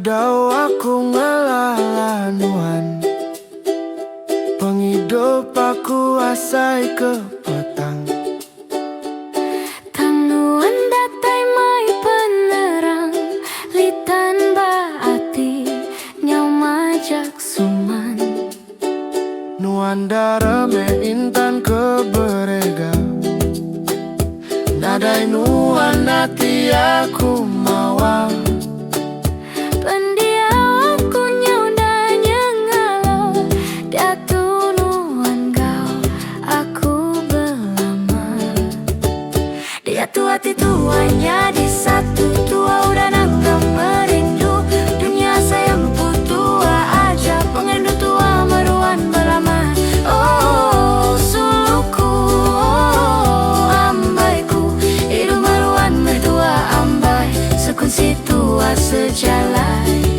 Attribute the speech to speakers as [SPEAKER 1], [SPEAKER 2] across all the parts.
[SPEAKER 1] Dau aku ngelaluan, penghidup aku asai ke petang.
[SPEAKER 2] Tanuan datai mai penerang, litan baati nyamajak suman.
[SPEAKER 1] Nuan darame intan ke berega, nadai nuan hati aku mawang.
[SPEAKER 2] Hati tuanya di satu, tua udah nanggap merindu. Dunia sayang tua aja, pengendu tua meruan berlama. Oh suluku, oh ambaiku, hidup meruan mertua ambai, sekunsi tua sejalan.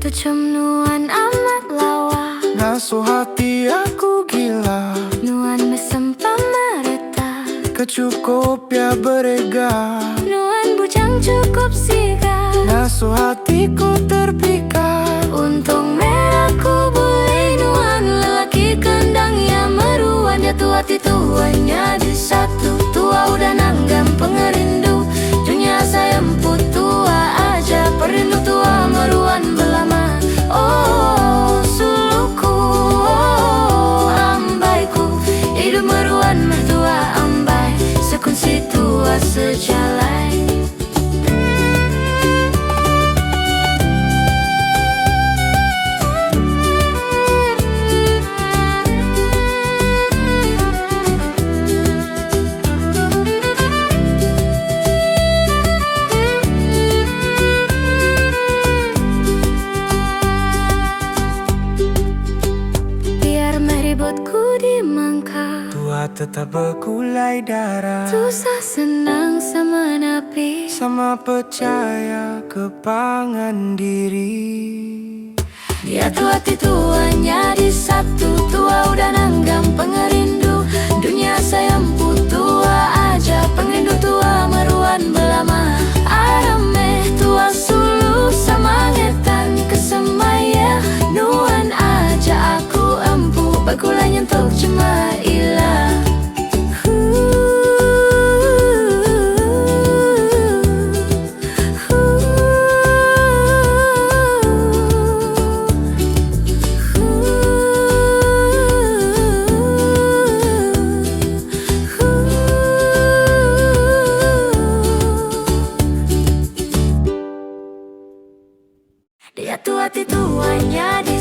[SPEAKER 2] Tucem nuan amat lawa,
[SPEAKER 1] Ngasuh hati aku gila,
[SPEAKER 2] nuan mesem
[SPEAKER 1] kecukup ya berega.
[SPEAKER 2] Nuan bujang cukup siga,
[SPEAKER 1] Ngasuh hatiku terpikat.
[SPEAKER 2] untung merahku boleh nuan lelaki kendang yang meruan. Jatuh hati tuanya di satu, tua udah nanggam pengerindu. Dunia saya emput tua aja, perindu tua meruan belama. Oh suluku, oh ambaiku, hidup meruan mertua ambai, sekunsi tua sejalan. Biar meributku dimangka,
[SPEAKER 1] Tua tetap berkulai darah,
[SPEAKER 2] susah senang sama napi,
[SPEAKER 1] sama percaya kepangan diri.
[SPEAKER 2] dia tua hati tuanya di satu, tua udah nanggam pengerindu. Dunia saya emput tua aja, pengerindu tua meruan belama. Arame tua sulu sama ngetan kesemaya, nuan aja aku empu, bagulah nyentuk cuma ilah. Dia tua hati tuanya di